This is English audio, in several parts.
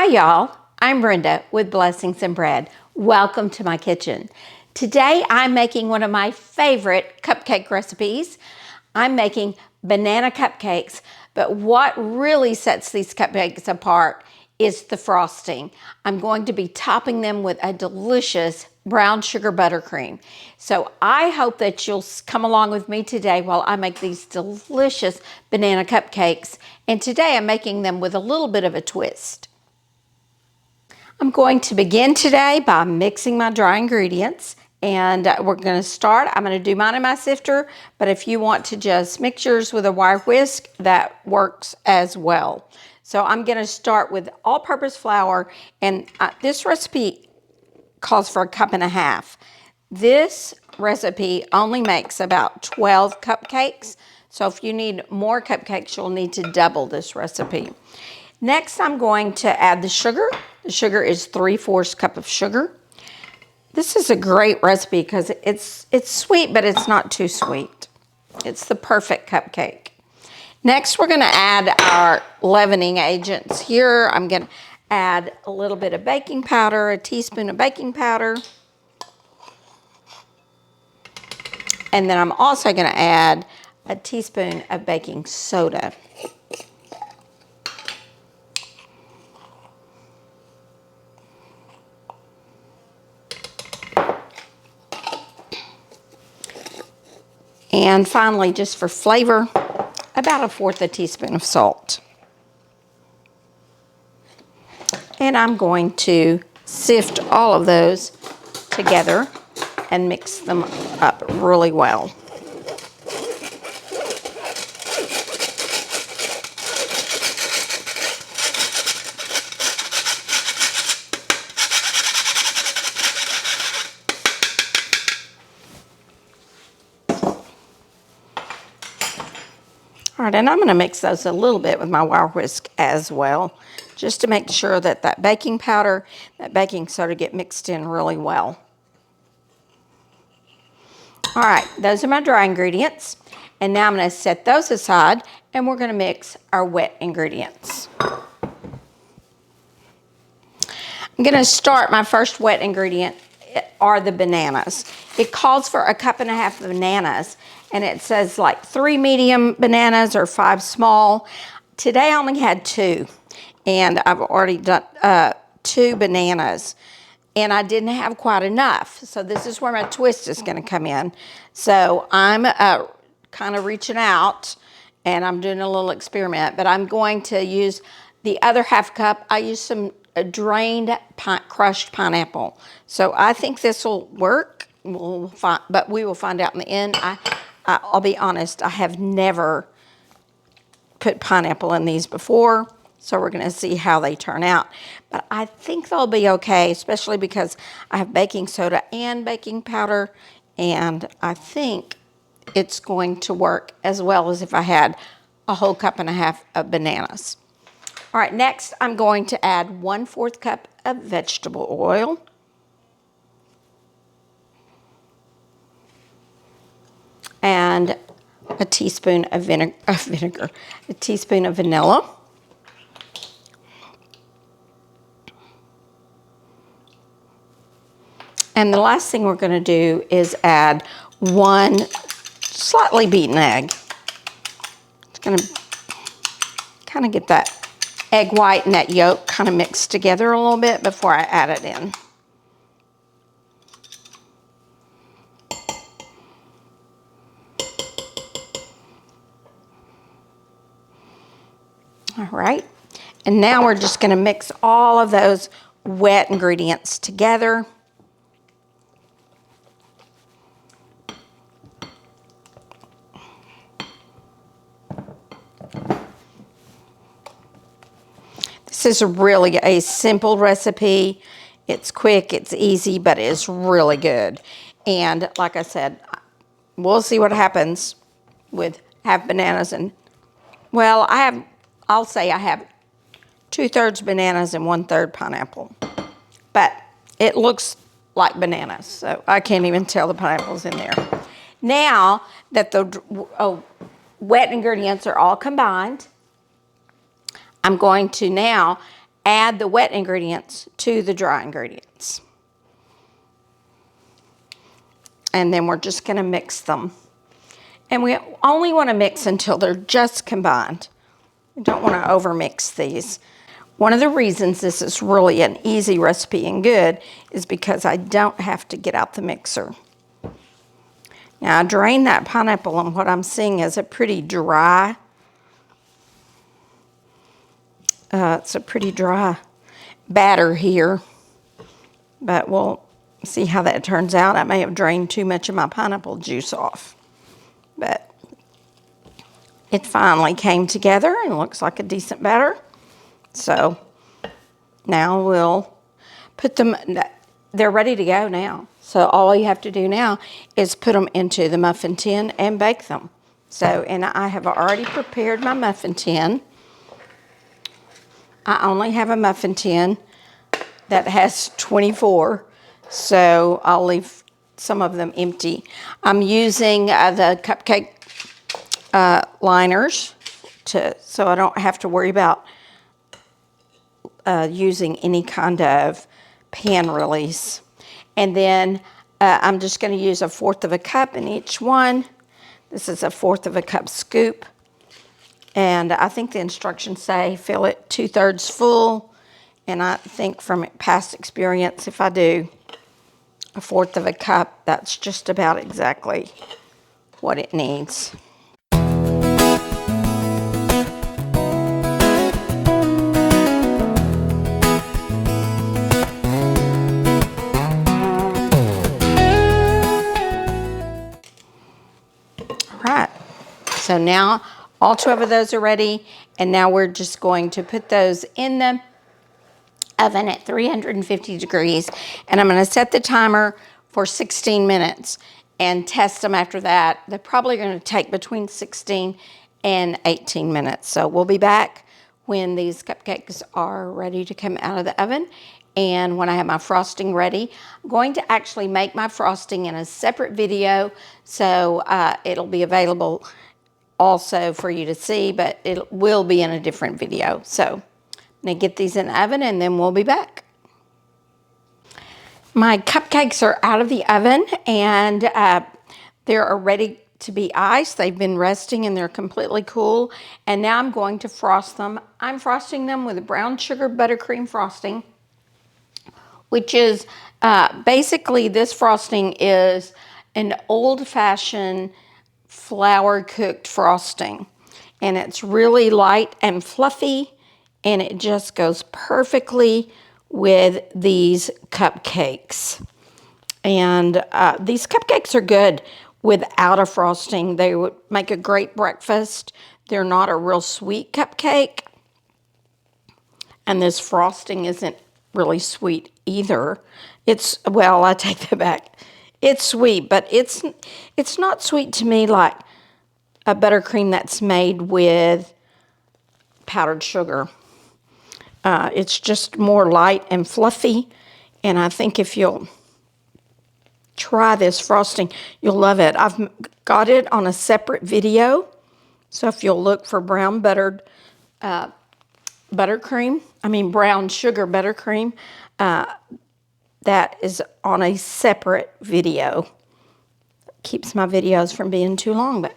Hi y'all, I'm Brenda with Blessings and Bread. Welcome to my kitchen. Today I'm making one of my favorite cupcake recipes. I'm making banana cupcakes, but what really sets these cupcakes apart is the frosting. I'm going to be topping them with a delicious brown sugar buttercream. So I hope that you'll come along with me today while I make these delicious banana cupcakes. And today I'm making them with a little bit of a twist. I'm going to begin today by mixing my dry ingredients, and we're going to start. I'm going to do mine in my sifter, but if you want to just mix yours with a wire whisk, that works as well. So I'm going to start with all-purpose flour, and this recipe calls for 1.5 cups. This recipe only makes about 12 cupcakes, so if you need more cupcakes, you'll need to double this recipe. Next, I'm going to add the sugar. The sugar is 3/4 cup of sugar. This is a great recipe because it's sweet, but it's not too sweet. It's the perfect cupcake. Next, we're going to add our leavening agents. Here, I'm going to add a little bit of baking powder, a teaspoon of baking powder. And then I'm also going to add a teaspoon of baking soda. And finally, just for flavor, about 1/4 teaspoon of salt. And I'm going to sift all of those together and mix them up really well. All right, and I'm going to mix those a little bit with my wire whisk as well, just to make sure that that baking powder, that baking soda get mixed in really well. All right, those are my dry ingredients, and now I'm going to set those aside, and we're going to mix our wet ingredients. I'm going to start. My first wet ingredient are the bananas. It calls for 1.5 cups of bananas, and it says like 3 medium bananas or 5 small. Today I only had 2, and I've already done 2 bananas, and I didn't have quite enough. So this is where my twist is going to come in. So I'm kind of reaching out, and I'm doing a little experiment, but I'm going to use the other 1/2 cup. I use some drained crushed pineapple. So I think this will work, but we will find out in the end. I'll be honest, I have never put pineapple in these before, so we're going to see how they turn out. But I think they'll be okay, especially because I have baking soda and baking powder, and I think it's going to work as well as if I had a whole 1.5 cups of bananas. All right, next I'm going to add 1/4 cup of vegetable oil. And a teaspoon of vinegar, a teaspoon of vanilla. And the last thing we're going to do is add 1 slightly beaten egg. It's going to kind of get that egg white and that yolk kind of mixed together a little bit before I add it in. All right, and now we're just going to mix all of those wet ingredients together. This is really a simple recipe. It's quick, it's easy, but it's really good. And like I said, we'll see what happens with half bananas and, well, I'll say I have 2/3 bananas and 1/3 pineapple. But it looks like bananas, so I can't even tell the pineapple's in there. Now that the wet ingredients are all combined, I'm going to now add the wet ingredients to the dry ingredients. And then we're just going to mix them. And we only want to mix until they're just combined. We don't want to overmix these. One of the reasons this is really an easy recipe and good is because I don't have to get out the mixer. Now I drained that pineapple, and what I'm seeing is a pretty dry, it's a pretty dry batter here, but we'll see how that turns out. I may have drained too much of my pineapple juice off, but it finally came together and looks like a decent batter. So now we'll put them, they're ready to go now. So all you have to do now is put them into the muffin tin and bake them. So, and I have already prepared my muffin tin. I only have a muffin tin that has 24, so I'll leave some of them empty. I'm using the cupcake liners so I don't have to worry about using any kind of pan release. And then I'm just going to use 1/4 of a cup in each one. This is 1/4 of a cup scoop. And I think the instructions say fill it 2/3 full. And I think from past experience, if I do 1/4 of a cup, that's just about exactly what it needs. Right, so now all 12 of those are ready, and now we're just going to put those in the oven at 350 degrees, and I'm going to set the timer for 16 minutes and test them after that. They're probably going to take between 16 and 18 minutes. So we'll be back when these cupcakes are ready to come out of the oven. And when I have my frosting ready, I'm going to actually make my frosting in a separate video, so it'll be available also for you to see, but it will be in a different video. So I'm going to get these in the oven, and then we'll be back. My cupcakes are out of the oven, and they're ready to be iced. They've been resting, and they're completely cool. And now I'm going to frost them. I'm frosting them with a brown sugar buttercream frosting, which is basically, this frosting is an old-fashioned flour cooked frosting, and it's really light and fluffy, and it just goes perfectly with these cupcakes. And these cupcakes are good without a frosting. They would make a great breakfast. They're not a real sweet cupcake, and this frosting isn't really sweet either. It's, well, I take that back. It's sweet, but it's not sweet to me like a buttercream that's made with powdered sugar. It's just more light and fluffy, and I think if you'll try this frosting, you'll love it. I've got it on a separate video, so if you'll look for brown sugar buttercream, that is on a separate video. Keeps my videos from being too long, but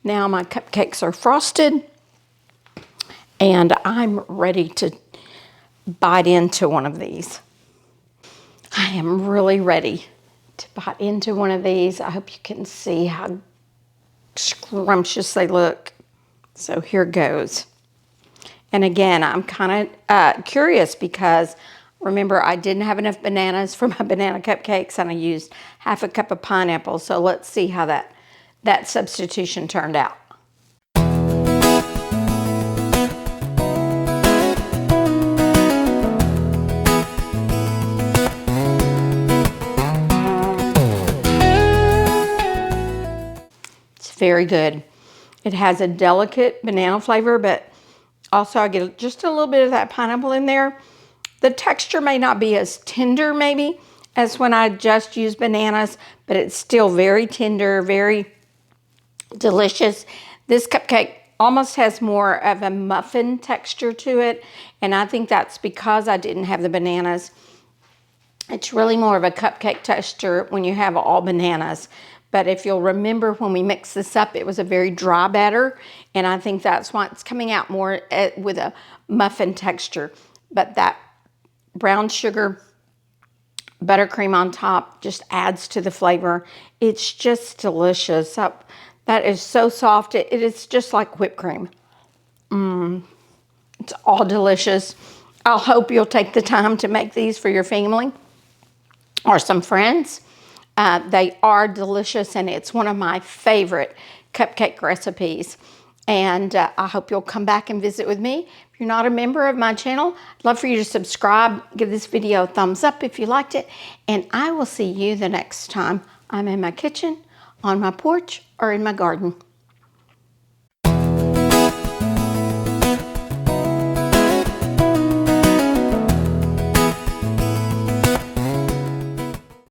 now my cupcakes are frosted, and I'm ready to bite into one of these. I am really ready to bite into one of these. I hope you can see how scrumptious they look. So here goes. And again, I'm kind of curious because remember, I didn't have enough bananas for my banana cupcakes, and I used 1/2 cup of pineapple. So let's see how that substitution turned out. It's very good. It has a delicate banana flavor, but also I get just a little bit of that pineapple in there. The texture may not be as tender maybe as when I just use bananas, but it's still very tender, very delicious. This cupcake almost has more of a muffin texture to it, and I think that's because I didn't have the bananas. It's really more of a cupcake texture when you have all bananas. But if you'll remember when we mixed this up, it was a very dry batter, and I think that's why it's coming out more with a muffin texture. But that brown sugar buttercream on top just adds to the flavor. It's just delicious. That is so soft. It is just like whipped cream. It's all delicious. I hope you'll take the time to make these for your family or some friends. They are delicious, and it's one of my favorite cupcake recipes. And I hope you'll come back and visit with me. If you're not a member of my channel, I'd love for you to subscribe. Give this video a thumbs up if you liked it. And I will see you the next time I'm in my kitchen, on my porch, or in my garden.